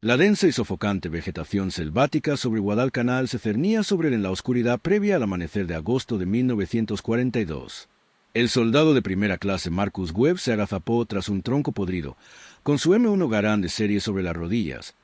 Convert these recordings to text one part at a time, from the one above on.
La densa y sofocante vegetación selvática sobre Guadalcanal se cernía sobre él en la oscuridad previa al amanecer de agosto de 1942. El soldado de primera clase Marcus Webb se agazapó tras un tronco podrido, con su M1 Garand de serie sobre las rodillas.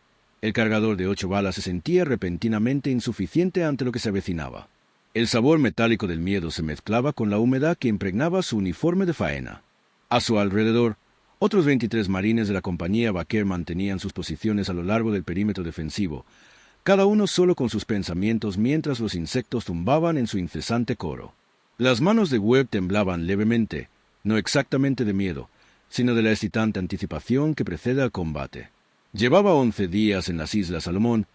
El cargador de 8 balas se sentía repentinamente insuficiente ante lo que se avecinaba. El sabor metálico del miedo se mezclaba con la humedad que impregnaba su uniforme de faena. A su alrededor, otros 23 marines de la compañía Baker mantenían sus posiciones a lo largo del perímetro defensivo, cada uno solo con sus pensamientos mientras los insectos tumbaban en su incesante coro. Las manos de Webb temblaban levemente, no exactamente de miedo, sino de la excitante anticipación que precede al combate. Llevaba 11 días en las Islas Salomón,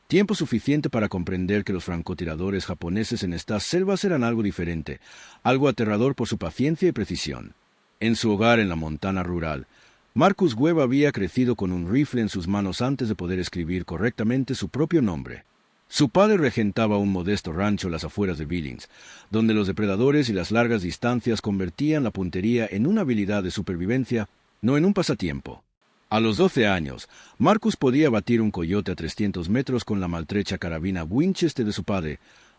tiempo suficiente para comprender que los francotiradores japoneses en estas selvas eran algo diferente, algo aterrador por su paciencia y precisión. En su hogar en la Montana rural, Marcus Webb había crecido con un rifle en sus manos antes de poder escribir correctamente su propio nombre. Su padre regentaba un modesto rancho a las afueras de Billings, donde los depredadores y las largas distancias convertían la puntería en una habilidad de supervivencia, no en un pasatiempo. A los 12 años, Marcus podía batir un coyote a 300 metros con la maltrecha carabina Winchester de su padre,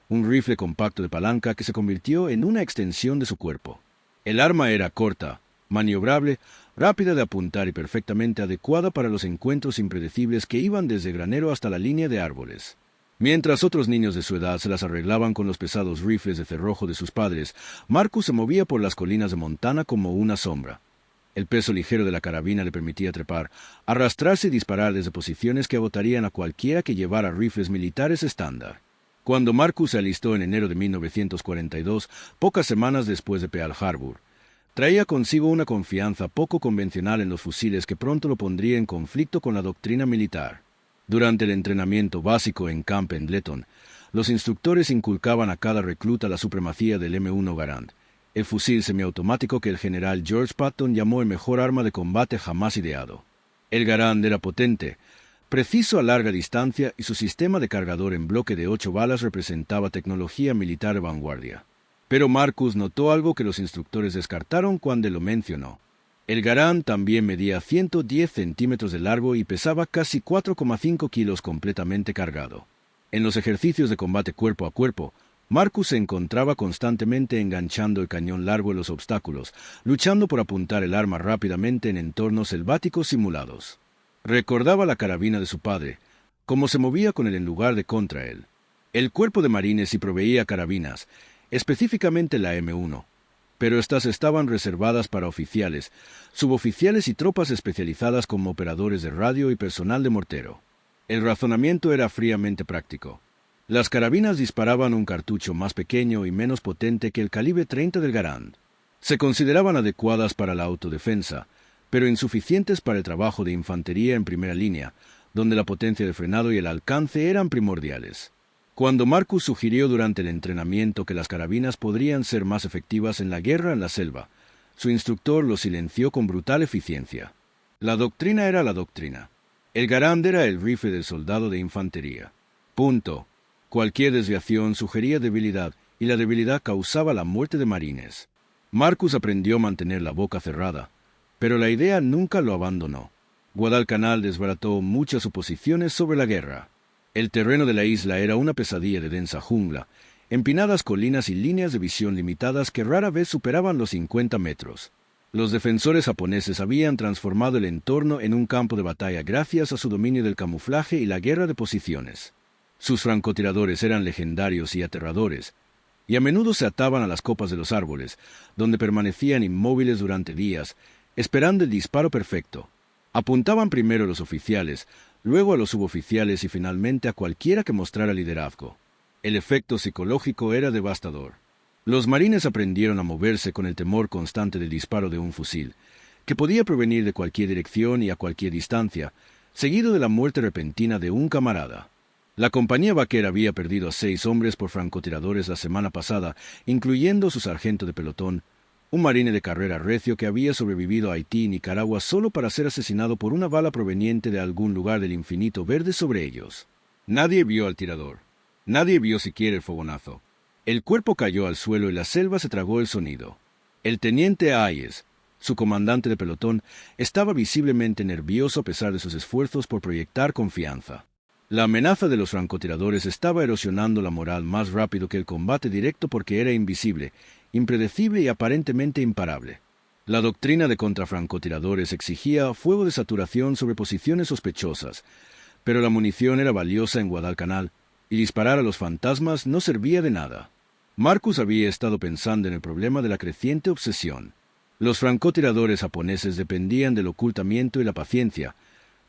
un rifle compacto de palanca que se convirtió en una extensión de su cuerpo. El arma era corta, maniobrable, rápida de apuntar y perfectamente adecuada para los encuentros impredecibles que iban desde granero hasta la línea de árboles. Mientras otros niños de su edad se las arreglaban con los pesados rifles de cerrojo de sus padres, Marcus se movía por las colinas de Montana como una sombra. El peso ligero de la carabina le permitía trepar, arrastrarse y disparar desde posiciones que agotarían a cualquiera que llevara rifles militares estándar. Cuando Marcus se alistó en enero de 1942, pocas semanas después de Pearl Harbor, traía consigo una confianza poco convencional en los fusiles que pronto lo pondría en conflicto con la doctrina militar. Durante el entrenamiento básico en Camp Pendleton, los instructores inculcaban a cada recluta la supremacía del M1 Garand, el fusil semiautomático que el general George Patton llamó el mejor arma de combate jamás ideado. El Garand era potente, preciso a larga distancia y su sistema de cargador en bloque de 8 balas representaba tecnología militar de vanguardia. Pero Marcus notó algo que los instructores descartaron cuando lo mencionó. El Garand también medía 110 centímetros de largo y pesaba casi 4,5 kilos completamente cargado. En los ejercicios de combate cuerpo a cuerpo, Marcus se encontraba constantemente enganchando el cañón largo en los obstáculos, luchando por apuntar el arma rápidamente en entornos selváticos simulados. Recordaba la carabina de su padre, cómo se movía con él en lugar de contra él. El cuerpo de marines sí proveía carabinas, específicamente la M1, pero estas estaban reservadas para oficiales, suboficiales y tropas especializadas como operadores de radio y personal de mortero. El razonamiento era fríamente práctico. Las carabinas disparaban un cartucho más pequeño y menos potente que el calibre 30 del Garand. Se consideraban adecuadas para la autodefensa, pero insuficientes para el trabajo de infantería en primera línea, donde la potencia de frenado y el alcance eran primordiales. Cuando Marcus sugirió durante el entrenamiento que las carabinas podrían ser más efectivas en la guerra en la selva, su instructor lo silenció con brutal eficiencia. La doctrina era la doctrina. El Garand era el rifle del soldado de infantería. Punto. Cualquier desviación sugería debilidad, y la debilidad causaba la muerte de marines. Marcus aprendió a mantener la boca cerrada, pero la idea nunca lo abandonó. Guadalcanal desbarató muchas suposiciones sobre la guerra. El terreno de la isla era una pesadilla de densa jungla, empinadas colinas y líneas de visión limitadas que rara vez superaban los 50 metros. Los defensores japoneses habían transformado el entorno en un campo de batalla gracias a su dominio del camuflaje y la guerra de posiciones. Sus francotiradores eran legendarios y aterradores, y a menudo se ataban a las copas de los árboles, donde permanecían inmóviles durante días, esperando el disparo perfecto. Apuntaban primero a los oficiales, luego a los suboficiales y finalmente a cualquiera que mostrara liderazgo. El efecto psicológico era devastador. Los marines aprendieron a moverse con el temor constante del disparo de un fusil, que podía provenir de cualquier dirección y a cualquier distancia, seguido de la muerte repentina de un camarada. La compañía vaquera había perdido a 6 hombres por francotiradores la semana pasada, incluyendo su sargento de pelotón, un marine de carrera recio que había sobrevivido a Haití y Nicaragua solo para ser asesinado por una bala proveniente de algún lugar del infinito verde sobre ellos. Nadie vio al tirador. Nadie vio siquiera el fogonazo. El cuerpo cayó al suelo y la selva se tragó el sonido. El teniente Hayes, Su comandante de pelotón estaba visiblemente nervioso a pesar de sus esfuerzos por proyectar confianza. La amenaza de los francotiradores estaba erosionando la moral más rápido que el combate directo porque era invisible, impredecible y aparentemente imparable. La doctrina de contrafrancotiradores exigía fuego de saturación sobre posiciones sospechosas, pero la munición era valiosa en Guadalcanal, y disparar a los fantasmas no servía de nada. Marcus había estado pensando en el problema de la creciente obsesión. Los francotiradores japoneses dependían del ocultamiento y la paciencia,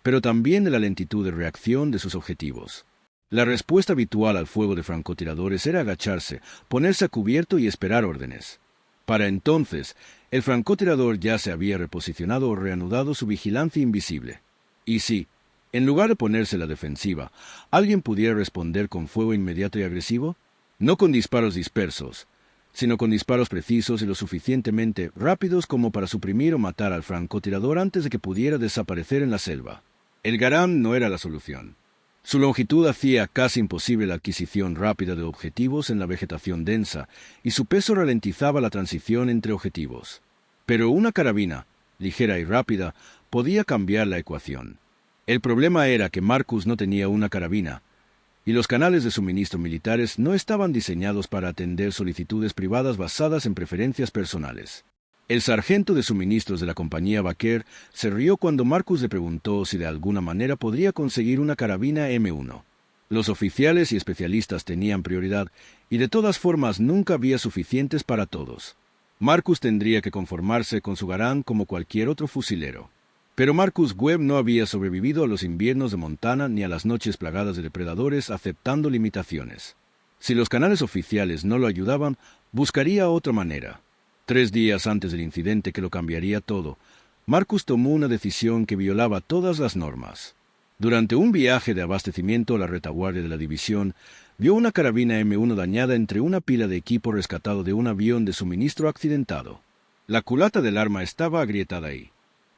pero también de la lentitud de reacción de sus objetivos. La respuesta habitual al fuego de francotiradores era agacharse, ponerse a cubierto y esperar órdenes. Para entonces, el francotirador ya se había reposicionado o reanudado su vigilancia invisible. Y si, en lugar de ponerse a la defensiva, alguien pudiera responder con fuego inmediato y agresivo, no con disparos dispersos, sino con disparos precisos y lo suficientemente rápidos como para suprimir o matar al francotirador antes de que pudiera desaparecer en la selva. El Garand no era la solución. Su longitud hacía casi imposible la adquisición rápida de objetivos en la vegetación densa, y su peso ralentizaba la transición entre objetivos. Pero una carabina, ligera y rápida, podía cambiar la ecuación. El problema era que Marcus no tenía una carabina, y los canales de suministro militares no estaban diseñados para atender solicitudes privadas basadas en preferencias personales. El sargento de suministros de la compañía Baker se rió cuando Marcus le preguntó si de alguna manera podría conseguir una carabina M1. Los oficiales y especialistas tenían prioridad, y de todas formas nunca había suficientes para todos. Marcus tendría que conformarse con su Garand como cualquier otro fusilero. Pero Marcus Webb no había sobrevivido a los inviernos de Montana ni a las noches plagadas de depredadores aceptando limitaciones. Si los canales oficiales no lo ayudaban, buscaría otra manera. 3 días antes del incidente que lo cambiaría todo, Marcus tomó una decisión que violaba todas las normas. Durante un viaje de abastecimiento a la retaguardia de la división, vio una carabina M1 dañada entre una pila de equipo rescatado de un avión de suministro accidentado. La culata del arma estaba agrietada ahí.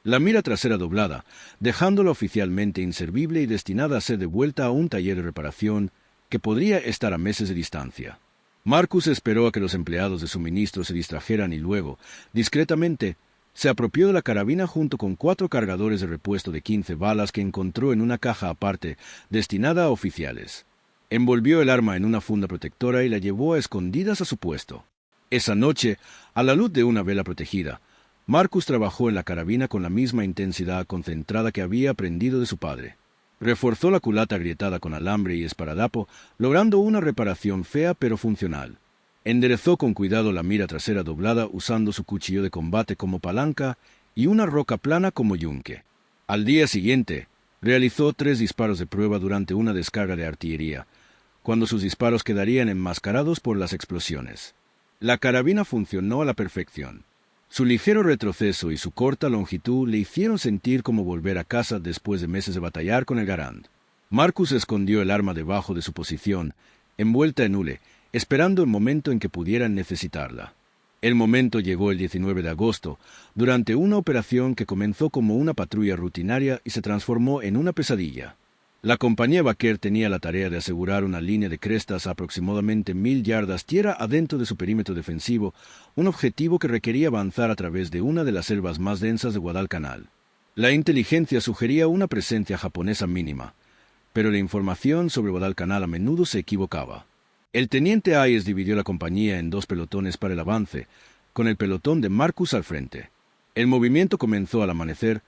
La mira trasera doblada, dejándola oficialmente inservible y destinada a ser devuelta a un taller de reparación que podría estar a meses de distancia. Marcus esperó a que los empleados de suministro se distrajeran y luego, discretamente, se apropió de la carabina junto con 4 cargadores de repuesto de 15 balas que encontró en una caja aparte, destinada a oficiales. Envolvió el arma en una funda protectora y la llevó a escondidas a su puesto. Esa noche, a la luz de una vela protegida, Marcus trabajó en la carabina con la misma intensidad concentrada que había aprendido de su padre. Reforzó la culata agrietada con alambre y esparadrapo, logrando una reparación fea pero funcional. Enderezó con cuidado la mira trasera doblada usando su cuchillo de combate como palanca y una roca plana como yunque. Al día siguiente, realizó 3 disparos de prueba durante una descarga de artillería, cuando sus disparos quedarían enmascarados por las explosiones. La carabina funcionó a la perfección. Su ligero retroceso y su corta longitud le hicieron sentir como volver a casa después de meses de batallar con el Garand. Marcus escondió el arma debajo de su posición, envuelta en hule, esperando el momento en que pudieran necesitarla. El momento llegó el 19 de agosto, durante una operación que comenzó como una patrulla rutinaria y se transformó en una pesadilla. La compañía Baker tenía la tarea de asegurar una línea de crestas a aproximadamente 1000 yardas tierra adentro de su perímetro defensivo, un objetivo que requería avanzar a través de una de las selvas más densas de Guadalcanal. La inteligencia sugería una presencia japonesa mínima, pero la información sobre Guadalcanal a menudo se equivocaba. El teniente Hayes dividió la compañía en 2 pelotones para el avance, con el pelotón de Marcus al frente. El movimiento comenzó al amanecer,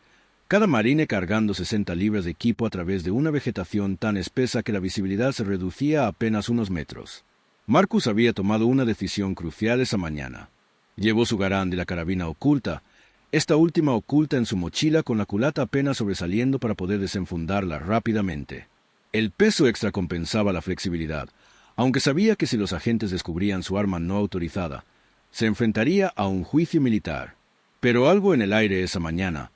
cada marine cargando 60 libras de equipo a través de una vegetación tan espesa que la visibilidad se reducía a apenas unos metros. Marcus había tomado una decisión crucial esa mañana. Llevó su Garand y la carabina oculta, esta última oculta en su mochila con la culata apenas sobresaliendo para poder desenfundarla rápidamente. El peso extra compensaba la flexibilidad, aunque sabía que si los agentes descubrían su arma no autorizada, se enfrentaría a un juicio militar. Pero algo en el aire esa mañana,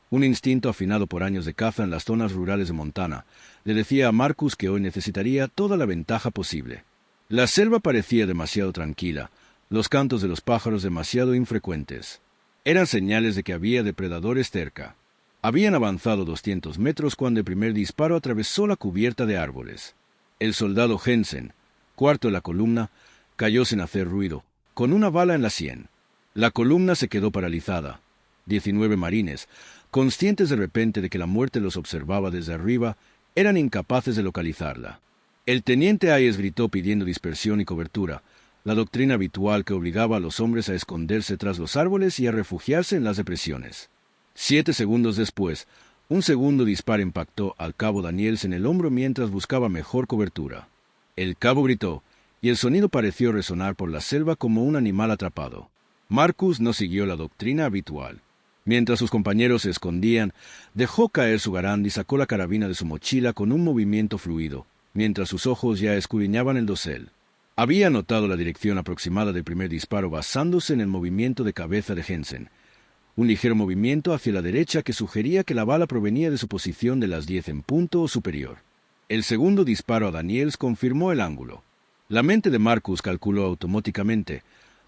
un instinto afinado por años de caza en las zonas rurales de Montana, le decía a Marcus que hoy necesitaría toda la ventaja posible. La selva parecía demasiado tranquila, los cantos de los pájaros demasiado infrecuentes. Eran señales de que había depredadores cerca. Habían avanzado 200 metros cuando el primer disparo atravesó la cubierta de árboles. El soldado Jensen, cuarto de la columna, cayó sin hacer ruido, con una bala en la sien. La columna se quedó paralizada. 19 marines, conscientes de repente de que la muerte los observaba desde arriba, eran incapaces de localizarla. El teniente Hayes gritó pidiendo dispersión y cobertura, la doctrina habitual que obligaba a los hombres a esconderse tras los árboles y a refugiarse en las depresiones. 7 segundos después, un segundo disparo impactó al cabo Daniels en el hombro mientras buscaba mejor cobertura. El cabo gritó, y el sonido pareció resonar por la selva como un animal atrapado. Marcus no siguió la doctrina habitual. Mientras sus compañeros se escondían, dejó caer su garand y sacó la carabina de su mochila con un movimiento fluido, mientras sus ojos ya escudriñaban el dosel. Había notado la dirección aproximada del primer disparo basándose en el movimiento de cabeza de Jensen, un ligero movimiento hacia la derecha que sugería que la bala provenía de su posición de las 10 en punto o superior. El segundo disparo a Daniels confirmó el ángulo. La mente de Marcus calculó automáticamente,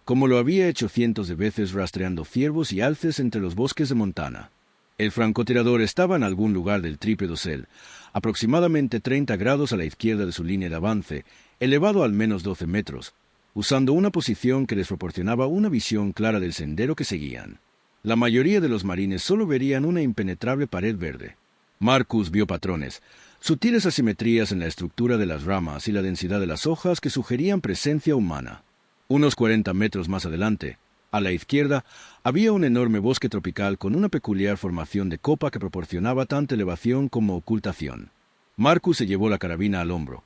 como lo había hecho cientos de veces rastreando ciervos y alces entre los bosques de Montana. El francotirador estaba en algún lugar del triple dosel, aproximadamente 30 grados a la izquierda de su línea de avance, elevado al menos 12 metros, usando una posición que les proporcionaba una visión clara del sendero que seguían. La mayoría de los marines solo verían una impenetrable pared verde. Marcus vio patrones, sutiles asimetrías en la estructura de las ramas y la densidad de las hojas que sugerían presencia humana. Unos 40 metros más adelante, a la izquierda, había un enorme bosque tropical con una peculiar formación de copa que proporcionaba tanta elevación como ocultación. Marcus se llevó la carabina al hombro.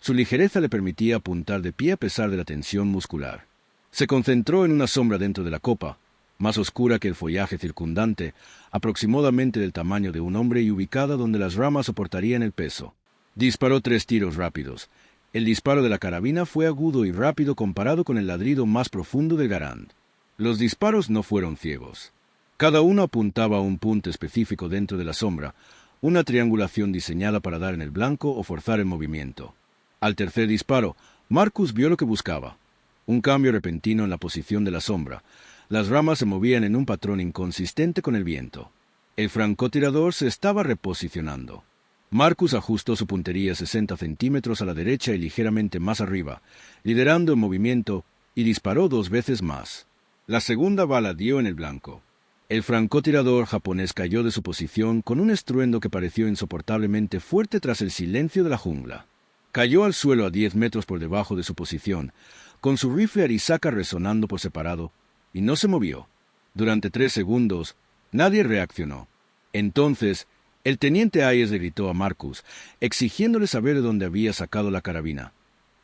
Su ligereza le permitía apuntar de pie a pesar de la tensión muscular. Se concentró en una sombra dentro de la copa, más oscura que el follaje circundante, aproximadamente del tamaño de un hombre y ubicada donde las ramas soportarían el peso. Disparó 3 tiros rápidos. El disparo de la carabina fue agudo y rápido comparado con el ladrido más profundo del garand. Los disparos no fueron ciegos. Cada uno apuntaba a un punto específico dentro de la sombra, una triangulación diseñada para dar en el blanco o forzar el movimiento. Al tercer disparo, Marcus vio lo que buscaba. Un cambio repentino en la posición de la sombra. Las ramas se movían en un patrón inconsistente con el viento. El francotirador se estaba reposicionando. Marcus ajustó su puntería 60 centímetros a la derecha y ligeramente más arriba, liderando el movimiento, y disparó 2 veces más. La segunda bala dio en el blanco. El francotirador japonés cayó de su posición con un estruendo que pareció insoportablemente fuerte tras el silencio de la jungla. Cayó al suelo a 10 metros por debajo de su posición, con su rifle Arisaka resonando por separado, y no se movió. Durante 3 segundos, nadie reaccionó. Entonces, el teniente Hayes le gritó a Marcus, exigiéndole saber de dónde había sacado la carabina,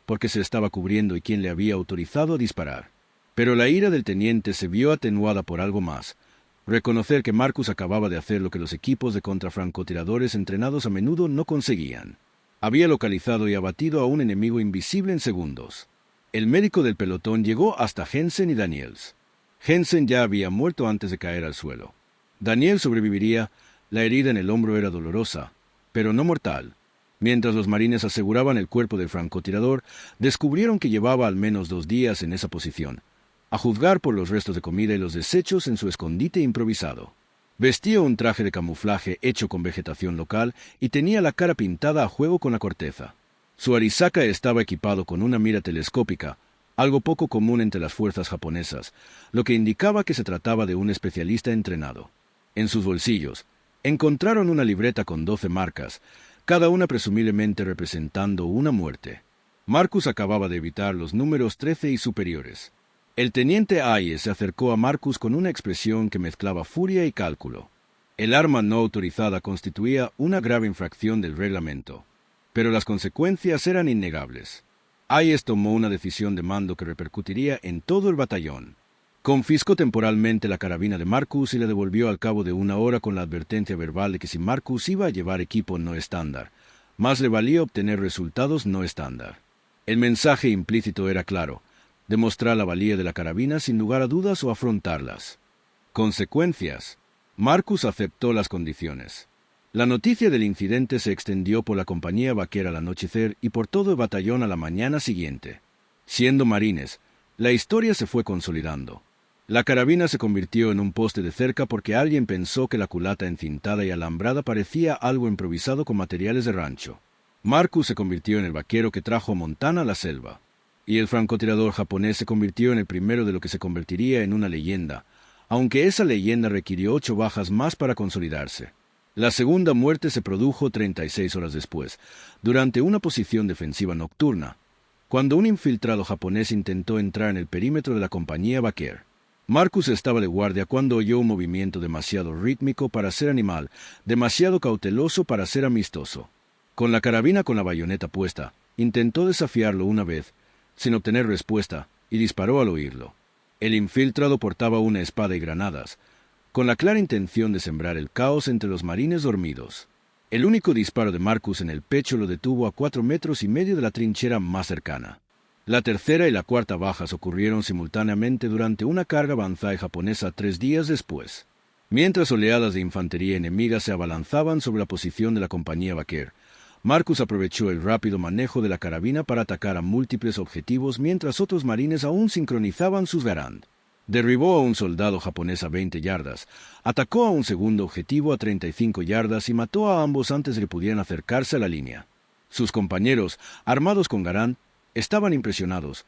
porque se estaba cubriendo y quién le había autorizado a disparar. Pero la ira del teniente se vio atenuada por algo más: reconocer que Marcus acababa de hacer lo que los equipos de contrafrancotiradores entrenados a menudo no conseguían. Había localizado y abatido a un enemigo invisible en segundos. El médico del pelotón llegó hasta Jensen y Daniels. Jensen ya había muerto antes de caer al suelo. Daniel sobreviviría. La herida en el hombro era dolorosa, pero no mortal. Mientras los marines aseguraban el cuerpo del francotirador, descubrieron que llevaba al menos 2 días en esa posición, a juzgar por los restos de comida y los desechos en su escondite improvisado. Vestía un traje de camuflaje hecho con vegetación local y tenía la cara pintada a juego con la corteza. Su Arisaka estaba equipado con una mira telescópica, algo poco común entre las fuerzas japonesas, lo que indicaba que se trataba de un especialista entrenado. En sus bolsillos encontraron una libreta con 12 marcas, cada una presumiblemente representando una muerte. Marcus acababa de evitar los números 13 y superiores. El teniente Hayes se acercó a Marcus con una expresión que mezclaba furia y cálculo. El arma no autorizada constituía una grave infracción del reglamento, pero las consecuencias eran innegables. Hayes tomó una decisión de mando que repercutiría en todo el batallón. Confiscó temporalmente la carabina de Marcus y la devolvió al cabo de 1 hora con la advertencia verbal de que si Marcus iba a llevar equipo no estándar, más le valía obtener resultados no estándar. El mensaje implícito era claro: demostrar la valía de la carabina sin lugar a dudas o afrontarlas. Consecuencias. Marcus aceptó las condiciones. La noticia del incidente se extendió por la compañía vaquera al anochecer y por todo el batallón a la mañana siguiente. Siendo marines, la historia se fue consolidando. La carabina se convirtió en un poste de cerca porque alguien pensó que la culata encintada y alambrada parecía algo improvisado con materiales de rancho. Marcus se convirtió en el vaquero que trajo a Montana a la selva. Y el francotirador japonés se convirtió en el primero de lo que se convertiría en una leyenda, aunque esa leyenda requirió 8 bajas más para consolidarse. La segunda muerte se produjo 36 horas después, durante una posición defensiva nocturna, cuando un infiltrado japonés intentó entrar en el perímetro de la compañía Baker. Marcus estaba de guardia cuando oyó un movimiento demasiado rítmico para ser animal, demasiado cauteloso para ser amistoso. Con la carabina con la bayoneta puesta, intentó desafiarlo una vez, sin obtener respuesta, y disparó al oírlo. El infiltrado portaba una espada y granadas, con la clara intención de sembrar el caos entre los marines dormidos. El único disparo de Marcus en el pecho lo detuvo a 4,5 metros de la trinchera más cercana. La tercera y la cuarta bajas ocurrieron simultáneamente durante una carga banzai japonesa 3 días después. Mientras oleadas de infantería enemiga se abalanzaban sobre la posición de la compañía Baker, Marcus aprovechó el rápido manejo de la carabina para atacar a múltiples objetivos mientras otros marines aún sincronizaban sus Garand. Derribó a un soldado japonés a 20 yardas, atacó a un segundo objetivo a 35 yardas y mató a ambos antes de que pudieran acercarse a la línea. Sus compañeros, armados con Garand, estaban impresionados,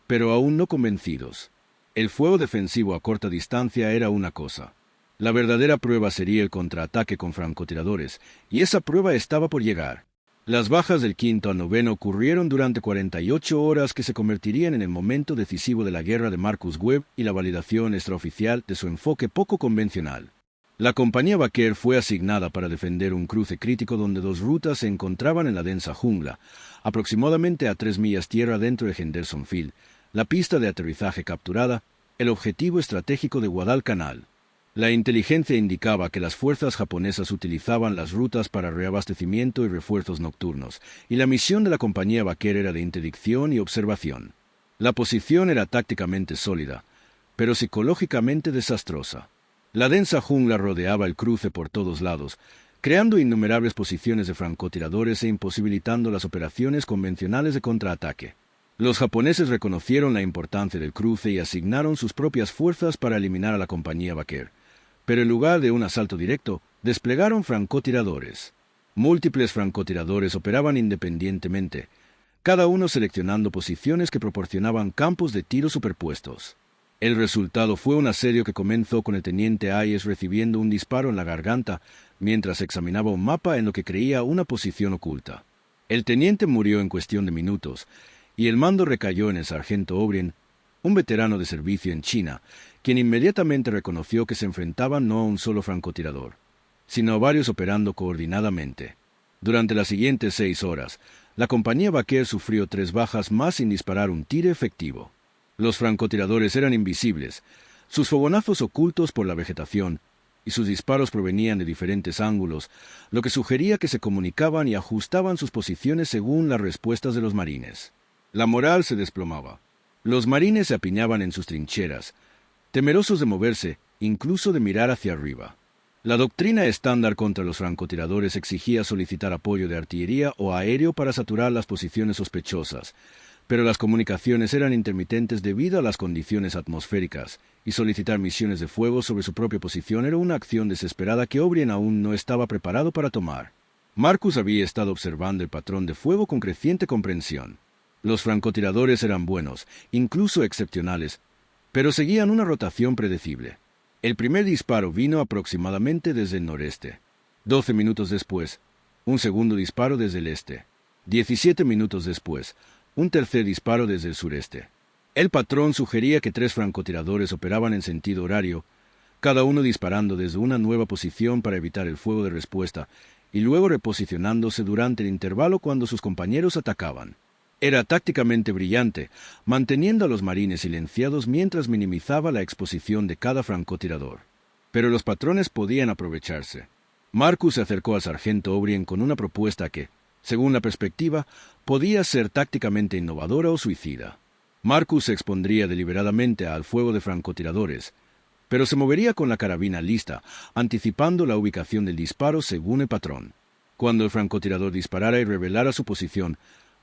pero aún no convencidos. El fuego defensivo a corta distancia era una cosa. La verdadera prueba sería el contraataque con francotiradores, y esa prueba estaba por llegar. Las bajas del 5º al 9º ocurrieron durante 48 horas que se convertirían en el momento decisivo de la guerra de Marcus Webb y la validación extraoficial de su enfoque poco convencional. La compañía Baker fue asignada para defender un cruce crítico donde 2 rutas se encontraban en la densa jungla, aproximadamente a 3 millas tierra dentro de Hendersonville, la pista de aterrizaje capturada, el objetivo estratégico de Guadalcanal. La inteligencia indicaba que las fuerzas japonesas utilizaban las rutas para reabastecimiento y refuerzos nocturnos, y la misión de la compañía Baker era de interdicción y observación. La posición era tácticamente sólida, pero psicológicamente desastrosa. La densa jungla rodeaba el cruce por todos lados, creando innumerables posiciones de francotiradores e imposibilitando las operaciones convencionales de contraataque. Los japoneses reconocieron la importancia del cruce y asignaron sus propias fuerzas para eliminar a la compañía Baker. Pero en lugar de un asalto directo, desplegaron francotiradores. Múltiples francotiradores operaban independientemente, cada uno seleccionando posiciones que proporcionaban campos de tiro superpuestos. El resultado fue un asedio que comenzó con el teniente Hayes recibiendo un disparo en la garganta mientras examinaba un mapa en lo que creía una posición oculta. El teniente murió en cuestión de minutos, y el mando recayó en el sargento O'Brien, un veterano de servicio en China, quien inmediatamente reconoció que se enfrentaban no a un solo francotirador, sino a varios operando coordinadamente. Durante las siguientes 6 horas, la compañía Baker sufrió 3 bajas más sin disparar un tiro efectivo. Los francotiradores eran invisibles, sus fogonazos ocultos por la vegetación, y sus disparos provenían de diferentes ángulos, lo que sugería que se comunicaban y ajustaban sus posiciones según las respuestas de los marines. La moral se desplomaba. Los marines se apiñaban en sus trincheras, temerosos de moverse, incluso de mirar hacia arriba. La doctrina estándar contra los francotiradores exigía solicitar apoyo de artillería o aéreo para saturar las posiciones sospechosas, pero las comunicaciones eran intermitentes debido a las condiciones atmosféricas, y solicitar misiones de fuego sobre su propia posición era una acción desesperada que O'Brien aún no estaba preparado para tomar. Marcus había estado observando el patrón de fuego con creciente comprensión. Los francotiradores eran buenos, incluso excepcionales, pero seguían una rotación predecible. El primer disparo vino aproximadamente desde el noreste. 12 minutos después, un segundo disparo desde el este. 17 minutos después, un tercer disparo desde el sureste. El patrón sugería que 3 francotiradores operaban en sentido horario, cada uno disparando desde una nueva posición para evitar el fuego de respuesta, y luego reposicionándose durante el intervalo cuando sus compañeros atacaban. Era tácticamente brillante, manteniendo a los marines silenciados mientras minimizaba la exposición de cada francotirador. Pero los patrones podían aprovecharse. Marcus se acercó al sargento O'Brien con una propuesta que, según la perspectiva, podía ser tácticamente innovadora o suicida. Marcus se expondría deliberadamente al fuego de francotiradores, pero se movería con la carabina lista, anticipando la ubicación del disparo según el patrón. Cuando el francotirador disparara y revelara su posición,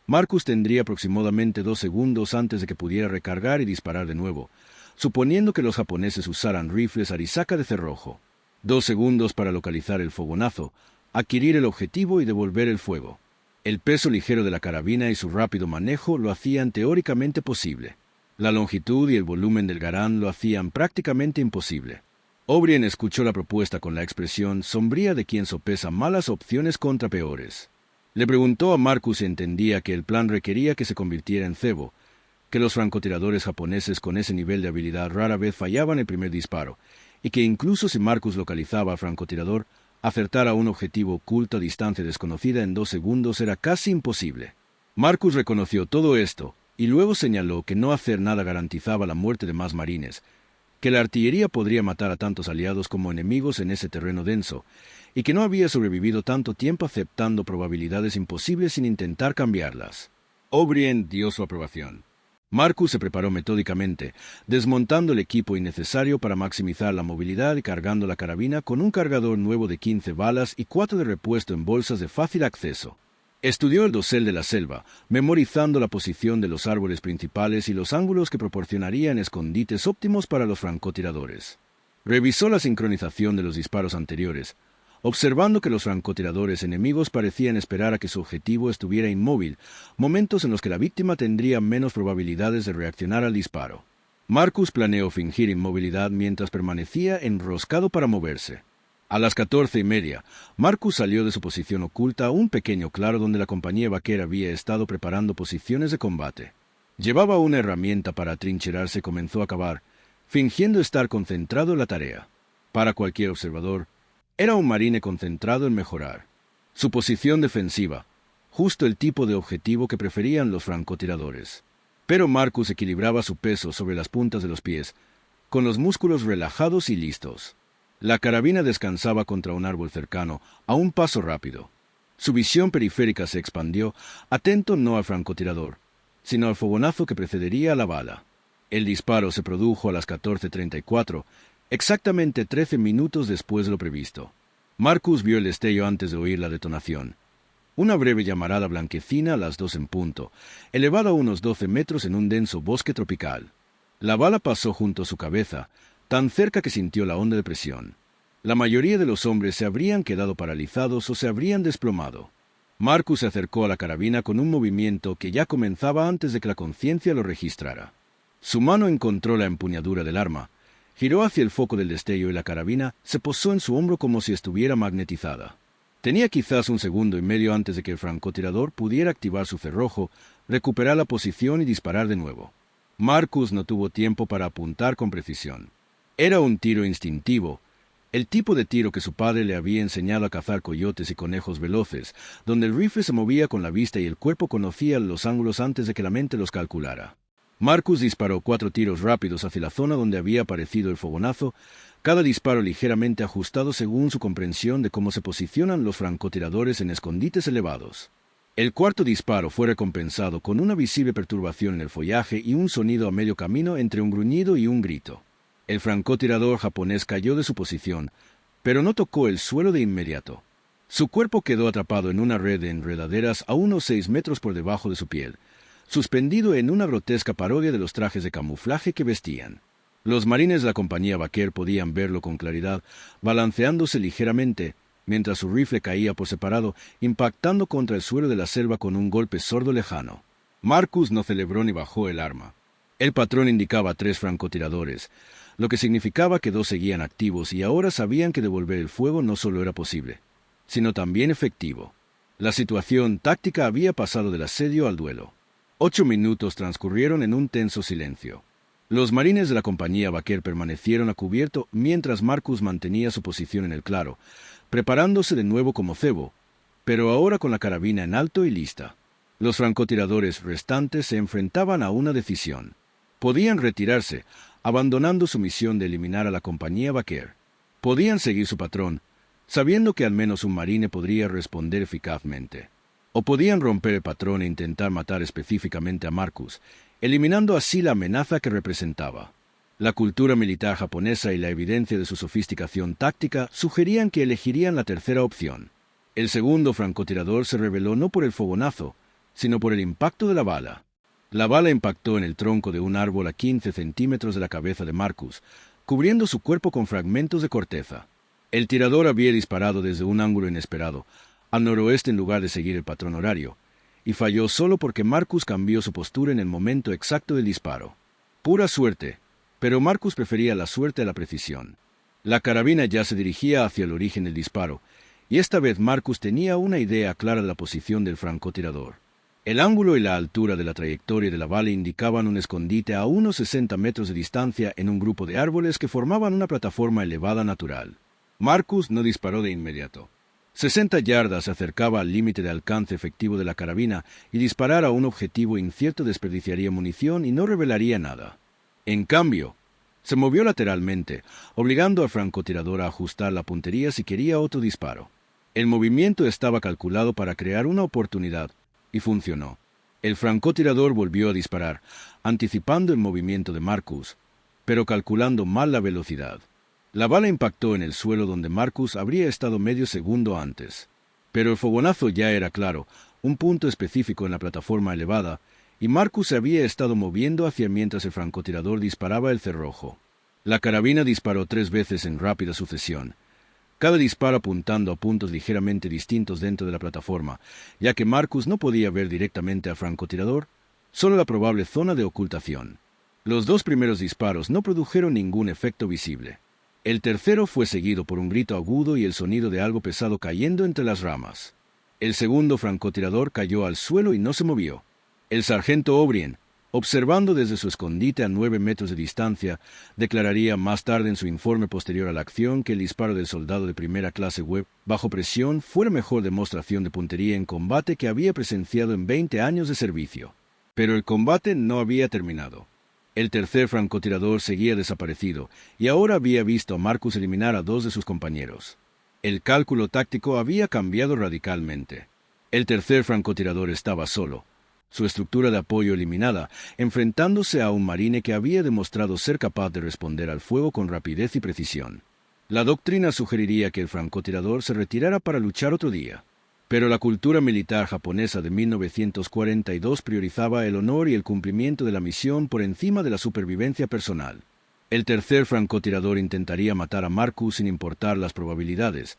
Marcus tendría aproximadamente 2 segundos antes de que pudiera recargar y disparar de nuevo, suponiendo que los japoneses usaran rifles Arisaka de cerrojo. 2 segundos para localizar el fogonazo, adquirir el objetivo y devolver el fuego. El peso ligero de la carabina y su rápido manejo lo hacían teóricamente posible. La longitud y el volumen del Garand lo hacían prácticamente imposible. O'Brien escuchó la propuesta con la expresión sombría de quien sopesa malas opciones contra peores. Le preguntó a Marcus si entendía que el plan requería que se convirtiera en cebo, que los francotiradores japoneses con ese nivel de habilidad rara vez fallaban el primer disparo, y que incluso si Marcus localizaba al francotirador, acertar a un objetivo oculto a distancia desconocida en 2 segundos era casi imposible. Marcus reconoció todo esto, y luego señaló que no hacer nada garantizaba la muerte de más marines, que la artillería podría matar a tantos aliados como enemigos en ese terreno denso, y que no había sobrevivido tanto tiempo aceptando probabilidades imposibles sin intentar cambiarlas. O'Brien dio su aprobación. Marcus se preparó metódicamente, desmontando el equipo innecesario para maximizar la movilidad y cargando la carabina con un cargador nuevo de 15 balas y 4 de repuesto en bolsas de fácil acceso. Estudió el dosel de la selva, memorizando la posición de los árboles principales y los ángulos que proporcionarían escondites óptimos para los francotiradores. Revisó la sincronización de los disparos anteriores, observando que los francotiradores enemigos parecían esperar a que su objetivo estuviera inmóvil, momentos en los que la víctima tendría menos probabilidades de reaccionar al disparo. Marcus planeó fingir inmovilidad mientras permanecía enroscado para moverse. A las 14:30, Marcus salió de su posición oculta a un pequeño claro donde la compañía vaquera había estado preparando posiciones de combate. Llevaba una herramienta para atrincherarse y comenzó a cavar, fingiendo estar concentrado en la tarea. Para cualquier observador, era un marine concentrado en mejorar su posición defensiva, justo el tipo de objetivo que preferían los francotiradores. Pero Marcus equilibraba su peso sobre las puntas de los pies, con los músculos relajados y listos. La carabina descansaba contra un árbol cercano, a un paso rápido. Su visión periférica se expandió, atento no al francotirador, sino al fogonazo que precedería a la bala. El disparo se produjo a las 14:34, exactamente 13 minutos después de lo previsto. Marcus vio el destello antes de oír la detonación. Una breve llamarada blanquecina a las 2 en punto, elevada a unos 12 metros en un denso bosque tropical. La bala pasó junto a su cabeza, tan cerca que sintió la onda de presión. La mayoría de los hombres se habrían quedado paralizados o se habrían desplomado. Marcus se acercó a la carabina con un movimiento que ya comenzaba antes de que la conciencia lo registrara. Su mano encontró la empuñadura del arma, giró hacia el foco del destello y la carabina se posó en su hombro como si estuviera magnetizada. Tenía quizás 1,5 segundos antes de que el francotirador pudiera activar su cerrojo, recuperar la posición y disparar de nuevo. Marcus no tuvo tiempo para apuntar con precisión. Era un tiro instintivo, el tipo de tiro que su padre le había enseñado a cazar coyotes y conejos veloces, donde el rifle se movía con la vista y el cuerpo conocía los ángulos antes de que la mente los calculara. Marcus disparó 4 tiros rápidos hacia la zona donde había aparecido el fogonazo, cada disparo ligeramente ajustado según su comprensión de cómo se posicionan los francotiradores en escondites elevados. El cuarto disparo fue recompensado con una visible perturbación en el follaje y un sonido a medio camino entre un gruñido y un grito. El francotirador japonés cayó de su posición, pero no tocó el suelo de inmediato. Su cuerpo quedó atrapado en una red de enredaderas a unos 6 metros por debajo de su piel, suspendido en una grotesca parodia de los trajes de camuflaje que vestían. Los marines de la compañía Vaquer podían verlo con claridad, balanceándose ligeramente, mientras su rifle caía por separado, impactando contra el suelo de la selva con un golpe sordo lejano. Marcus no celebró ni bajó el arma. El patrón indicaba 3 francotiradores, lo que significaba que 2 seguían activos y ahora sabían que devolver el fuego no solo era posible, sino también efectivo. La situación táctica había pasado del asedio al duelo. 8 minutos transcurrieron en un tenso silencio. Los marines de la compañía Vaquer permanecieron a cubierto mientras Marcus mantenía su posición en el claro, preparándose de nuevo como cebo, pero ahora con la carabina en alto y lista. Los francotiradores restantes se enfrentaban a una decisión. Podían retirarse, abandonando su misión de eliminar a la compañía Vaquer. Podían seguir su patrón, sabiendo que al menos un marine podría responder eficazmente. O podían romper el patrón e intentar matar específicamente a Marcus, eliminando así la amenaza que representaba. La cultura militar japonesa y la evidencia de su sofisticación táctica sugerían que elegirían la tercera opción. El segundo francotirador se reveló no por el fogonazo, sino por el impacto de la bala. La bala impactó en el tronco de un árbol a 15 centímetros de la cabeza de Marcus, cubriendo su cuerpo con fragmentos de corteza. El tirador había disparado desde un ángulo inesperado, al noroeste en lugar de seguir el patrón horario, y falló solo porque Marcus cambió su postura en el momento exacto del disparo. Pura suerte, pero Marcus prefería la suerte a la precisión. La carabina ya se dirigía hacia el origen del disparo, y esta vez Marcus tenía una idea clara de la posición del francotirador. El ángulo y la altura de la trayectoria de la bala indicaban un escondite a unos 60 metros de distancia en un grupo de árboles que formaban una plataforma elevada natural. Marcus no disparó de inmediato. 60 yardas se acercaba al límite de alcance efectivo de la carabina y disparar a un objetivo incierto desperdiciaría munición y no revelaría nada. En cambio, se movió lateralmente, obligando al francotirador a ajustar la puntería si quería otro disparo. El movimiento estaba calculado para crear una oportunidad, y funcionó. El francotirador volvió a disparar, anticipando el movimiento de Marcus, pero calculando mal la velocidad. La bala impactó en el suelo donde Marcus habría estado medio segundo antes. Pero el fogonazo ya era claro, un punto específico en la plataforma elevada, y Marcus se había estado moviendo hacia mientras el francotirador disparaba el cerrojo. La carabina disparó 3 veces en rápida sucesión, cada disparo apuntando a puntos ligeramente distintos dentro de la plataforma, ya que Marcus no podía ver directamente al francotirador, solo la probable zona de ocultación. Los 2 primeros disparos no produjeron ningún efecto visible. El tercero fue seguido por un grito agudo y el sonido de algo pesado cayendo entre las ramas. El segundo francotirador cayó al suelo y no se movió. El sargento O'Brien, observando desde su escondite a 9 metros de distancia, declararía más tarde en su informe posterior a la acción que el disparo del soldado de primera clase Webb bajo presión fue la mejor demostración de puntería en combate que había presenciado en 20 años de servicio. Pero el combate no había terminado. El tercer francotirador seguía desaparecido y ahora había visto a Marcus eliminar a 2 de sus compañeros. El cálculo táctico había cambiado radicalmente. El tercer francotirador estaba solo, su estructura de apoyo eliminada, enfrentándose a un marine que había demostrado ser capaz de responder al fuego con rapidez y precisión. La doctrina sugeriría que el francotirador se retirara para luchar otro día, pero la cultura militar japonesa de 1942 priorizaba el honor y el cumplimiento de la misión por encima de la supervivencia personal. El tercer francotirador intentaría matar a Marcus sin importar las probabilidades,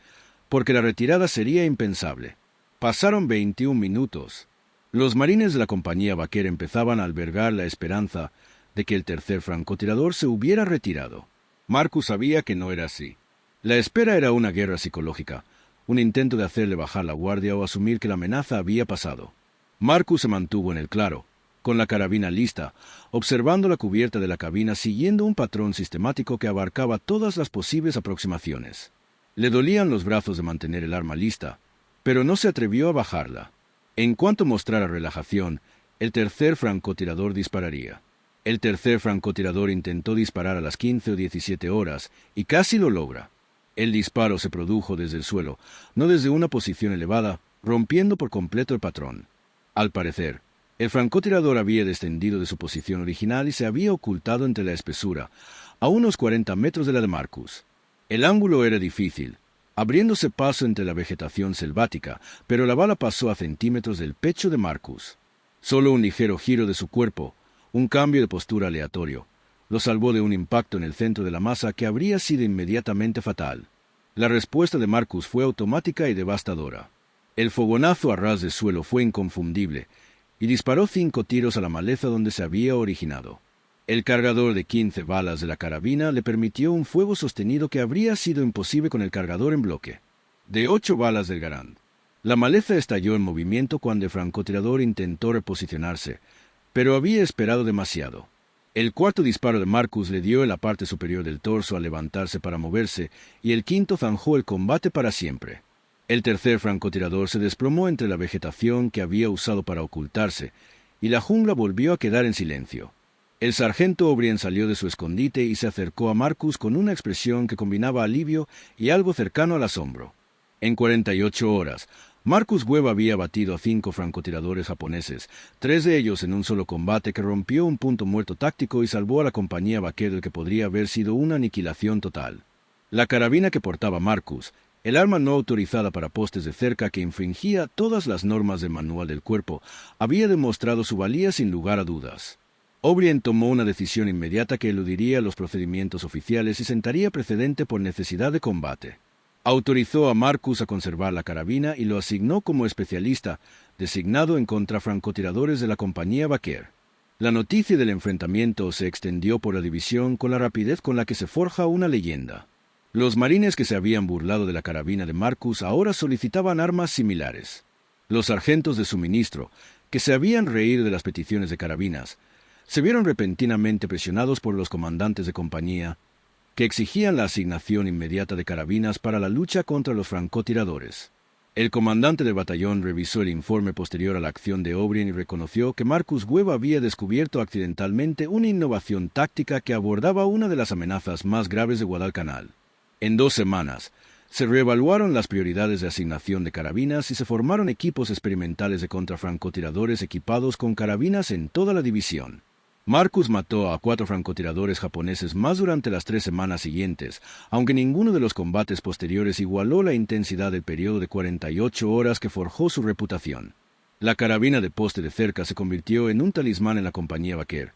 porque la retirada sería impensable. Pasaron 21 minutos. Los marines de la compañía vaquera empezaban a albergar la esperanza de que el tercer francotirador se hubiera retirado. Marcus sabía que no era así. La espera era una guerra psicológica, un intento de hacerle bajar la guardia o asumir que la amenaza había pasado. Marcus se mantuvo en el claro, con la carabina lista, observando la cubierta de la cabina siguiendo un patrón sistemático que abarcaba todas las posibles aproximaciones. Le dolían los brazos de mantener el arma lista, pero no se atrevió a bajarla. En cuanto mostrara relajación, el tercer francotirador dispararía. El tercer francotirador intentó disparar a las 15 o 17 horas, y casi lo logra. El disparo se produjo desde el suelo, no desde una posición elevada, rompiendo por completo el patrón. Al parecer, el francotirador había descendido de su posición original y se había ocultado entre la espesura, a unos 40 metros de la de Marcus. El ángulo era difícil, abriéndose paso entre la vegetación selvática, pero la bala pasó a centímetros del pecho de Marcus. Solo un ligero giro de su cuerpo, un cambio de postura aleatorio, lo salvó de un impacto en el centro de la masa que habría sido inmediatamente fatal. La respuesta de Marcus fue automática y devastadora. El fogonazo a ras de suelo fue inconfundible, y disparó 5 tiros a la maleza donde se había originado. El cargador de 15 balas de la carabina le permitió un fuego sostenido que habría sido imposible con el cargador en bloque. De 8 balas del Garand. La maleza estalló en movimiento cuando el francotirador intentó reposicionarse, pero había esperado demasiado. El cuarto disparo de Marcus le dio en la parte superior del torso al levantarse para moverse, y el quinto zanjó el combate para siempre. El tercer francotirador se desplomó entre la vegetación que había usado para ocultarse, y la jungla volvió a quedar en silencio. El sargento O'Brien salió de su escondite y se acercó a Marcus con una expresión que combinaba alivio y algo cercano al asombro. En 48 horas, Marcus Webb había batido a 5 francotiradores japoneses, 3 de ellos en un solo combate que rompió un punto muerto táctico y salvó a la compañía vaquera del que podría haber sido una aniquilación total. La carabina que portaba Marcus, el arma no autorizada para postes de cerca que infringía todas las normas del manual del cuerpo, había demostrado su valía sin lugar a dudas. O'Brien tomó una decisión inmediata que eludiría los procedimientos oficiales y sentaría precedente por necesidad de combate. Autorizó a Marcus a conservar la carabina y lo asignó como especialista, designado en contrafrancotiradores de la compañía Vaquer. La noticia del enfrentamiento se extendió por la división con la rapidez con la que se forja una leyenda. Los marines que se habían burlado de la carabina de Marcus ahora solicitaban armas similares. Los sargentos de suministro, que se habían reído de las peticiones de carabinas, se vieron repentinamente presionados por los comandantes de compañía, que exigían la asignación inmediata de carabinas para la lucha contra los francotiradores. El comandante del batallón revisó el informe posterior a la acción de O'Brien y reconoció que Marcus Webb había descubierto accidentalmente una innovación táctica que abordaba una de las amenazas más graves de Guadalcanal. En 2 semanas, se reevaluaron las prioridades de asignación de carabinas y se formaron equipos experimentales de contrafrancotiradores equipados con carabinas en toda la división. Marcus mató a 4 francotiradores japoneses más durante las 3 semanas siguientes, aunque ninguno de los combates posteriores igualó la intensidad del periodo de 48 horas que forjó su reputación. La carabina de poste de cerca se convirtió en un talismán en la compañía Baker,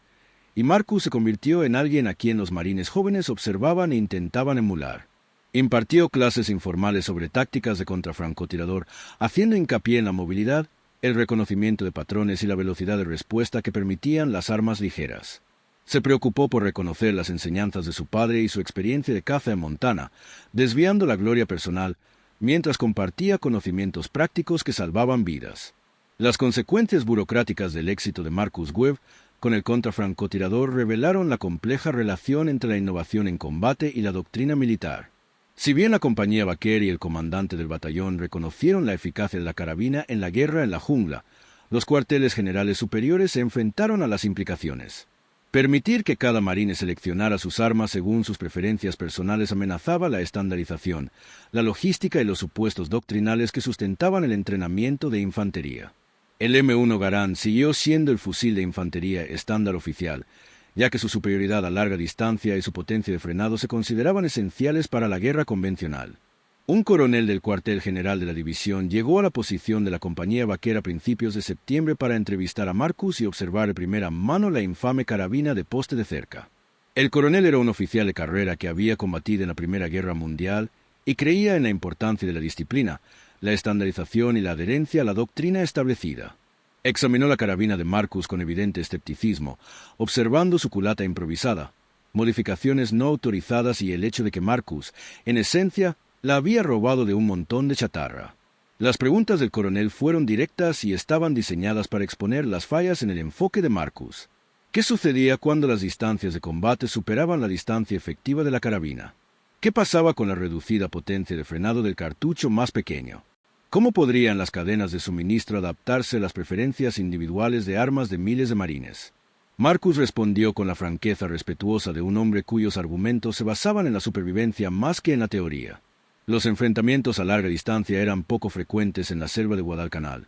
y Marcus se convirtió en alguien a quien los marines jóvenes observaban e intentaban emular. Impartió clases informales sobre tácticas de contrafrancotirador, haciendo hincapié en la movilidad, el reconocimiento de patrones y la velocidad de respuesta que permitían las armas ligeras. Se preocupó por reconocer las enseñanzas de su padre y su experiencia de caza en Montana, desviando la gloria personal, mientras compartía conocimientos prácticos que salvaban vidas. Las consecuencias burocráticas del éxito de Marcus Webb con el contrafrancotirador revelaron la compleja relación entre la innovación en combate y la doctrina militar. Si bien la compañía Baker y el comandante del batallón reconocieron la eficacia de la carabina en la guerra en la jungla, los cuarteles generales superiores se enfrentaron a las implicaciones. Permitir que cada marine seleccionara sus armas según sus preferencias personales amenazaba la estandarización, la logística y los supuestos doctrinales que sustentaban el entrenamiento de infantería. El M1 Garand siguió siendo el fusil de infantería estándar oficial, ya que su superioridad a larga distancia y su potencia de frenado se consideraban esenciales para la guerra convencional. Un coronel del cuartel general de la división llegó a la posición de la compañía Baker a principios de septiembre para entrevistar a Marcus y observar de primera mano la infame carabina de poste de cerca. El coronel era un oficial de carrera que había combatido en la Primera Guerra Mundial y creía en la importancia de la disciplina, la estandarización y la adherencia a la doctrina establecida. Examinó la carabina de Marcus con evidente escepticismo, observando su culata improvisada, modificaciones no autorizadas y el hecho de que Marcus, en esencia, la había robado de un montón de chatarra. Las preguntas del coronel fueron directas y estaban diseñadas para exponer las fallas en el enfoque de Marcus. ¿Qué sucedía cuando las distancias de combate superaban la distancia efectiva de la carabina? ¿Qué pasaba con la reducida potencia de frenado del cartucho más pequeño? ¿Cómo podrían las cadenas de suministro adaptarse a las preferencias individuales de armas de miles de marines? Marcus respondió con la franqueza respetuosa de un hombre cuyos argumentos se basaban en la supervivencia más que en la teoría. Los enfrentamientos a larga distancia eran poco frecuentes en la selva de Guadalcanal,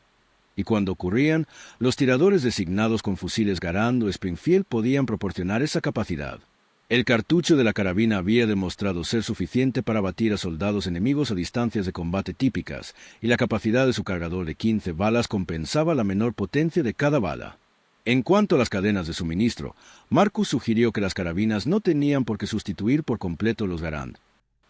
y cuando ocurrían, los tiradores designados con fusiles Garand o Springfield podían proporcionar esa capacidad. El cartucho de la carabina había demostrado ser suficiente para abatir a soldados enemigos a distancias de combate típicas, y la capacidad de su cargador de 15 balas compensaba la menor potencia de cada bala. En cuanto a las cadenas de suministro, Marcus sugirió que las carabinas no tenían por qué sustituir por completo los Garand,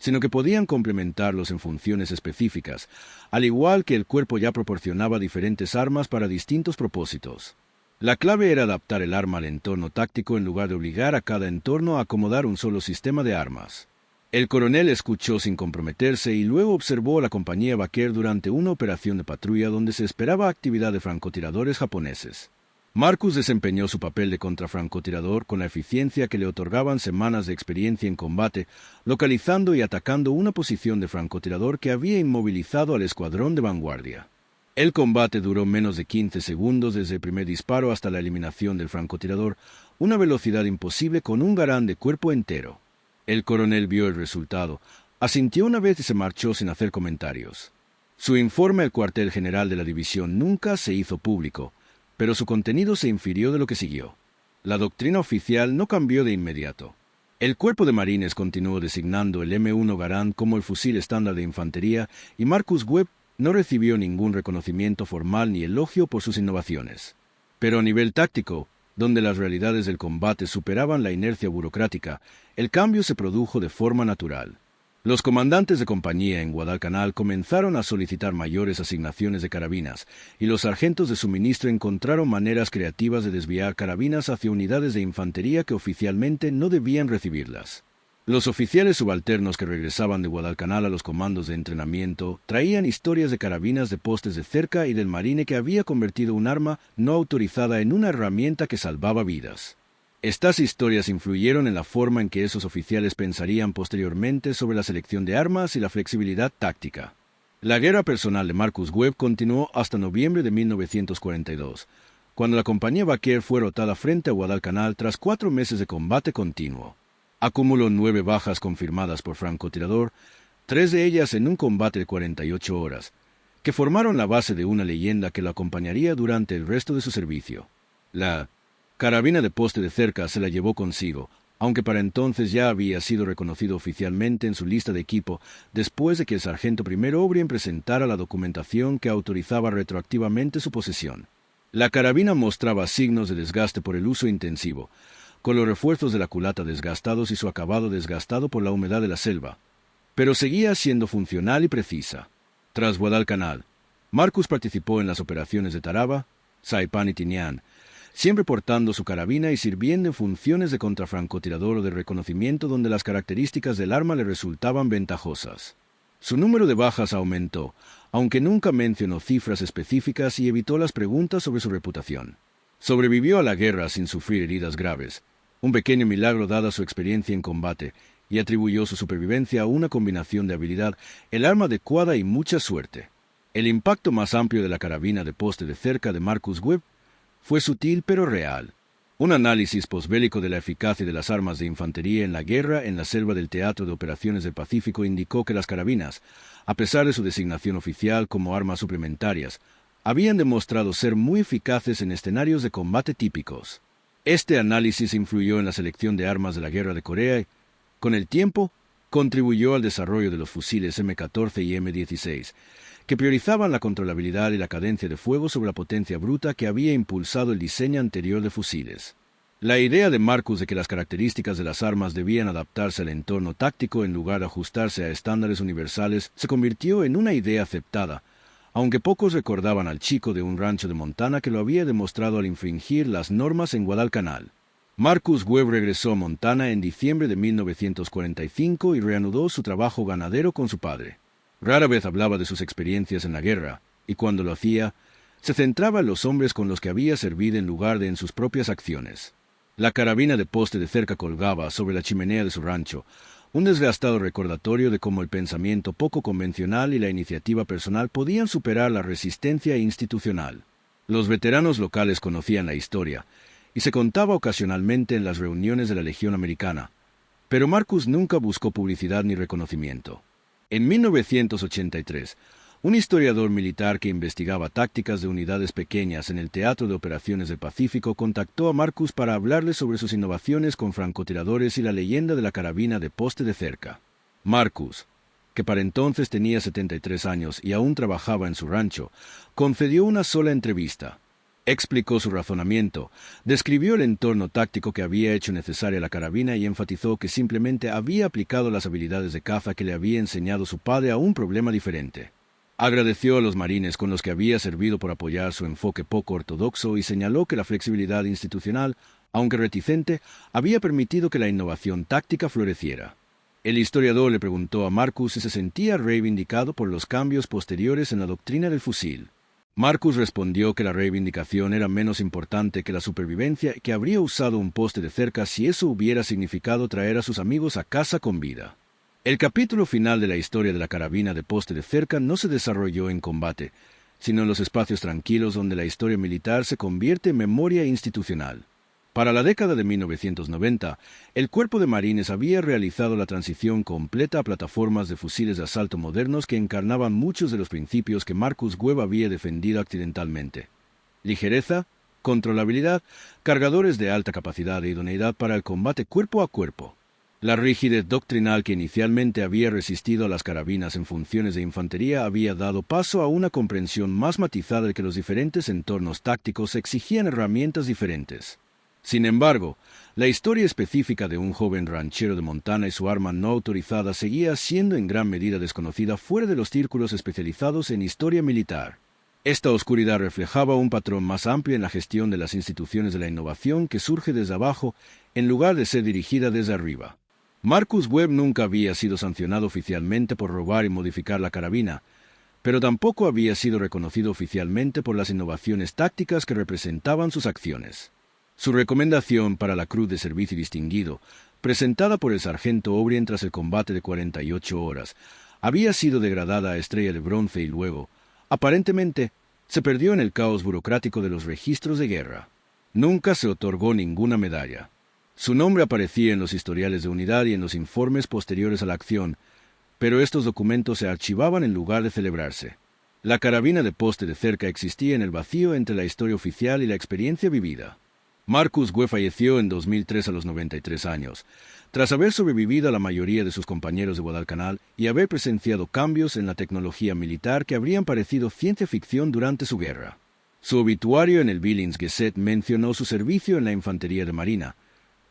sino que podían complementarlos en funciones específicas, al igual que el cuerpo ya proporcionaba diferentes armas para distintos propósitos. La clave era adaptar el arma al entorno táctico en lugar de obligar a cada entorno a acomodar un solo sistema de armas. El coronel escuchó sin comprometerse y luego observó a la compañía Baker durante una operación de patrulla donde se esperaba actividad de francotiradores japoneses. Marcus desempeñó su papel de contrafrancotirador con la eficiencia que le otorgaban semanas de experiencia en combate, localizando y atacando una posición de francotirador que había inmovilizado al escuadrón de vanguardia. El combate duró menos de 15 segundos desde el primer disparo hasta la eliminación del francotirador, una velocidad imposible con un Garand de cuerpo entero. El coronel vio el resultado, asintió una vez y se marchó sin hacer comentarios. Su informe al cuartel general de la división nunca se hizo público, pero su contenido se infirió de lo que siguió. La doctrina oficial no cambió de inmediato. El cuerpo de marines continuó designando el M1 Garand como el fusil estándar de infantería y Marcus Webb no recibió ningún reconocimiento formal ni elogio por sus innovaciones. Pero a nivel táctico, donde las realidades del combate superaban la inercia burocrática, el cambio se produjo de forma natural. Los comandantes de compañía en Guadalcanal comenzaron a solicitar mayores asignaciones de carabinas, y los sargentos de suministro encontraron maneras creativas de desviar carabinas hacia unidades de infantería que oficialmente no debían recibirlas. Los oficiales subalternos que regresaban de Guadalcanal a los comandos de entrenamiento traían historias de carabinas de postes de cerca y del marine que había convertido un arma no autorizada en una herramienta que salvaba vidas. Estas historias influyeron en la forma en que esos oficiales pensarían posteriormente sobre la selección de armas y la flexibilidad táctica. La guerra personal de Marcus Webb continuó hasta noviembre de 1942, cuando la compañía Vaquer fue rotada frente a Guadalcanal tras 4 meses de combate continuo. Acumuló 9 bajas confirmadas por francotirador, 3 de ellas en un combate de 48 horas, que formaron la base de una leyenda que lo acompañaría durante el resto de su servicio. La carabina de poste de cerca se la llevó consigo, aunque para entonces ya había sido reconocido oficialmente en su lista de equipo después de que el sargento primero O'Brien presentara la documentación que autorizaba retroactivamente su posesión. La carabina mostraba signos de desgaste por el uso intensivo, con los refuerzos de la culata desgastados y su acabado desgastado por la humedad de la selva, pero seguía siendo funcional y precisa. Tras Guadalcanal, Marcus participó en las operaciones de Taraba, Saipán y Tinian, siempre portando su carabina y sirviendo en funciones de contrafrancotirador o de reconocimiento donde las características del arma le resultaban ventajosas. Su número de bajas aumentó, aunque nunca mencionó cifras específicas y evitó las preguntas sobre su reputación. Sobrevivió a la guerra sin sufrir heridas graves, un pequeño milagro dada su experiencia en combate, y atribuyó su supervivencia a una combinación de habilidad, el arma adecuada y mucha suerte. El impacto más amplio de la carabina de poste de cerca de Marcus Webb fue sutil pero real. Un análisis posbélico de la eficacia de las armas de infantería en la guerra en la selva del Teatro de Operaciones del Pacífico indicó que las carabinas, a pesar de su designación oficial como armas suplementarias, habían demostrado ser muy eficaces en escenarios de combate típicos. Este análisis influyó en la selección de armas de la Guerra de Corea y, con el tiempo, contribuyó al desarrollo de los fusiles M14 y M16, que priorizaban la controlabilidad y la cadencia de fuego sobre la potencia bruta que había impulsado el diseño anterior de fusiles. La idea de Marcus de que las características de las armas debían adaptarse al entorno táctico en lugar de ajustarse a estándares universales se convirtió en una idea aceptada, aunque pocos recordaban al chico de un rancho de Montana que lo había demostrado al infringir las normas en Guadalcanal. Marcus Webb regresó a Montana en diciembre de 1945 y reanudó su trabajo ganadero con su padre. Rara vez hablaba de sus experiencias en la guerra, y cuando lo hacía, se centraba en los hombres con los que había servido en lugar de en sus propias acciones. La carabina de poste de cerca colgaba sobre la chimenea de su rancho, un desgastado recordatorio de cómo el pensamiento poco convencional y la iniciativa personal podían superar la resistencia institucional. Los veteranos locales conocían la historia, y se contaba ocasionalmente en las reuniones de la Legión Americana, pero Marcus nunca buscó publicidad ni reconocimiento. En 1983, un historiador militar que investigaba tácticas de unidades pequeñas en el Teatro de Operaciones del Pacífico contactó a Marcus para hablarle sobre sus innovaciones con francotiradores y la leyenda de la carabina de poste de cerca. Marcus, que para entonces tenía 73 años y aún trabajaba en su rancho, concedió una sola entrevista. Explicó su razonamiento, describió el entorno táctico que había hecho necesaria la carabina y enfatizó que simplemente había aplicado las habilidades de caza que le había enseñado su padre a un problema diferente. Agradeció a los marines con los que había servido por apoyar su enfoque poco ortodoxo y señaló que la flexibilidad institucional, aunque reticente, había permitido que la innovación táctica floreciera. El historiador le preguntó a Marcus si se sentía reivindicado por los cambios posteriores en la doctrina del fusil. Marcus respondió que la reivindicación era menos importante que la supervivencia y que habría usado un poste de cerca si eso hubiera significado traer a sus amigos a casa con vida. El capítulo final de la historia de la carabina de poste de cerca no se desarrolló en combate, sino en los espacios tranquilos donde la historia militar se convierte en memoria institucional. Para la década de 1990, el Cuerpo de Marines había realizado la transición completa a plataformas de fusiles de asalto modernos que encarnaban muchos de los principios que Marcus Webb había defendido accidentalmente. Ligereza, controlabilidad, cargadores de alta capacidad e idoneidad para el combate cuerpo a cuerpo. La rigidez doctrinal que inicialmente había resistido a las carabinas en funciones de infantería había dado paso a una comprensión más matizada de que los diferentes entornos tácticos exigían herramientas diferentes. Sin embargo, la historia específica de un joven ranchero de Montana y su arma no autorizada seguía siendo en gran medida desconocida fuera de los círculos especializados en historia militar. Esta oscuridad reflejaba un patrón más amplio en la gestión de las instituciones de la innovación que surge desde abajo en lugar de ser dirigida desde arriba. Marcus Webb nunca había sido sancionado oficialmente por robar y modificar la carabina, pero tampoco había sido reconocido oficialmente por las innovaciones tácticas que representaban sus acciones. Su recomendación para la Cruz de Servicio Distinguido, presentada por el sargento O'Brien tras el combate de 48 horas, había sido degradada a estrella de bronce y luego, aparentemente, se perdió en el caos burocrático de los registros de guerra. Nunca se otorgó ninguna medalla. Su nombre aparecía en los historiales de unidad y en los informes posteriores a la acción, pero estos documentos se archivaban en lugar de celebrarse. La carabina de poste de cerca existía en el vacío entre la historia oficial y la experiencia vivida. Marcus Webb falleció en 2003 a los 93 años, tras haber sobrevivido a la mayoría de sus compañeros de Guadalcanal y haber presenciado cambios en la tecnología militar que habrían parecido ciencia ficción durante su guerra. Su obituario en el Billings Gazette mencionó su servicio en la infantería de marina,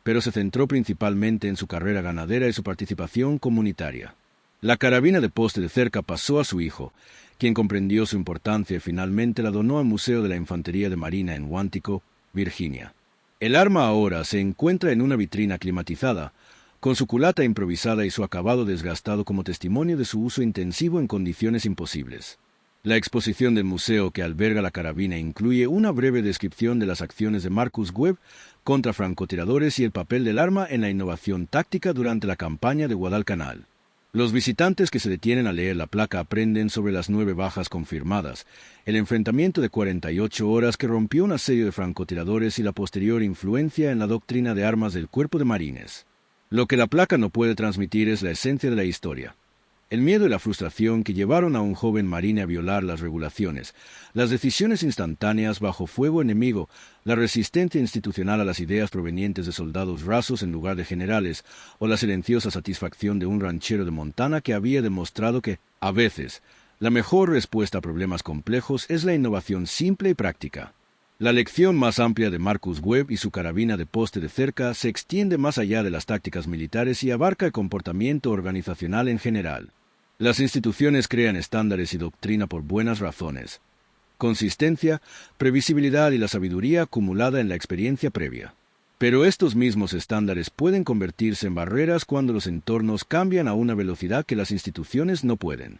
pero se centró principalmente en su carrera ganadera y su participación comunitaria. La carabina de poste de cerca pasó a su hijo, quien comprendió su importancia y finalmente la donó al Museo de la Infantería de Marina en Quantico, Virginia. El arma ahora se encuentra en una vitrina climatizada, con su culata improvisada y su acabado desgastado como testimonio de su uso intensivo en condiciones imposibles. La exposición del museo que alberga la carabina incluye una breve descripción de las acciones de Marcus Webb contra francotiradores y el papel del arma en la innovación táctica durante la campaña de Guadalcanal. Los visitantes que se detienen a leer la placa aprenden sobre las 9 bajas confirmadas, el enfrentamiento de 48 horas que rompió un asedio de francotiradores y la posterior influencia en la doctrina de armas del Cuerpo de Marines. Lo que la placa no puede transmitir es la esencia de la historia. El miedo y la frustración que llevaron a un joven marine a violar las regulaciones, las decisiones instantáneas bajo fuego enemigo, la resistencia institucional a las ideas provenientes de soldados rasos en lugar de generales, o la silenciosa satisfacción de un ranchero de Montana que había demostrado que, a veces, la mejor respuesta a problemas complejos es la innovación simple y práctica. La lección más amplia de Marcus Webb y su carabina de poste de cerca se extiende más allá de las tácticas militares y abarca el comportamiento organizacional en general. Las instituciones crean estándares y doctrina por buenas razones: consistencia, previsibilidad y la sabiduría acumulada en la experiencia previa. Pero estos mismos estándares pueden convertirse en barreras cuando los entornos cambian a una velocidad que las instituciones no pueden.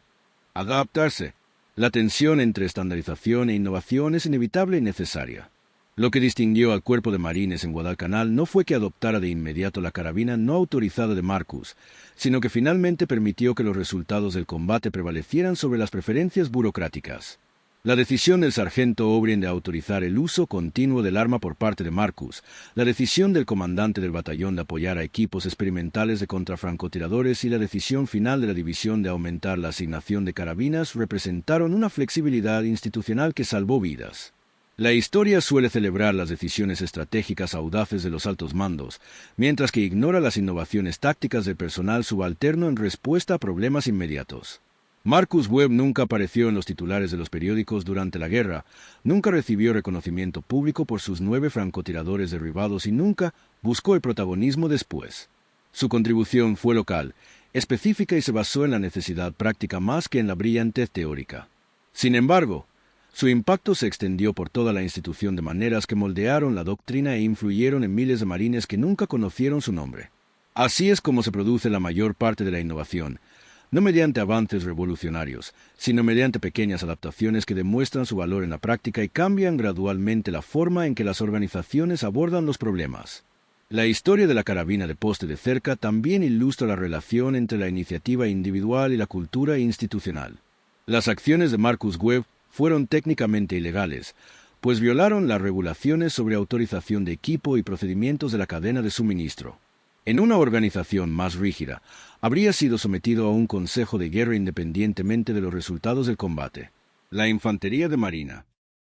Adaptarse. La tensión entre estandarización e innovación es inevitable y necesaria. Lo que distinguió al Cuerpo de Marines en Guadalcanal no fue que adoptara de inmediato la carabina no autorizada de Marcus, sino que finalmente permitió que los resultados del combate prevalecieran sobre las preferencias burocráticas. La decisión del sargento O'Brien de autorizar el uso continuo del arma por parte de Marcus, la decisión del comandante del batallón de apoyar a equipos experimentales de contrafrancotiradores y la decisión final de la división de aumentar la asignación de carabinas representaron una flexibilidad institucional que salvó vidas. La historia suele celebrar las decisiones estratégicas audaces de los altos mandos, mientras que ignora las innovaciones tácticas del personal subalterno en respuesta a problemas inmediatos. Marcus Webb nunca apareció en los titulares de los periódicos durante la guerra, nunca recibió reconocimiento público por sus 9 francotiradores derribados y nunca buscó el protagonismo después. Su contribución fue local, específica y se basó en la necesidad práctica más que en la brillantez teórica. Sin embargo, su impacto se extendió por toda la institución de maneras que moldearon la doctrina e influyeron en miles de marines que nunca conocieron su nombre. Así es como se produce la mayor parte de la innovación, no mediante avances revolucionarios, sino mediante pequeñas adaptaciones que demuestran su valor en la práctica y cambian gradualmente la forma en que las organizaciones abordan los problemas. La historia de la carabina de poste de cerca también ilustra la relación entre la iniciativa individual y la cultura institucional. Las acciones de Marcus Webb fueron técnicamente ilegales, pues violaron las regulaciones sobre autorización de equipo y procedimientos de la cadena de suministro. En una organización más rígida, habría sido sometido a un consejo de guerra independientemente de los resultados del combate. La infantería de marina.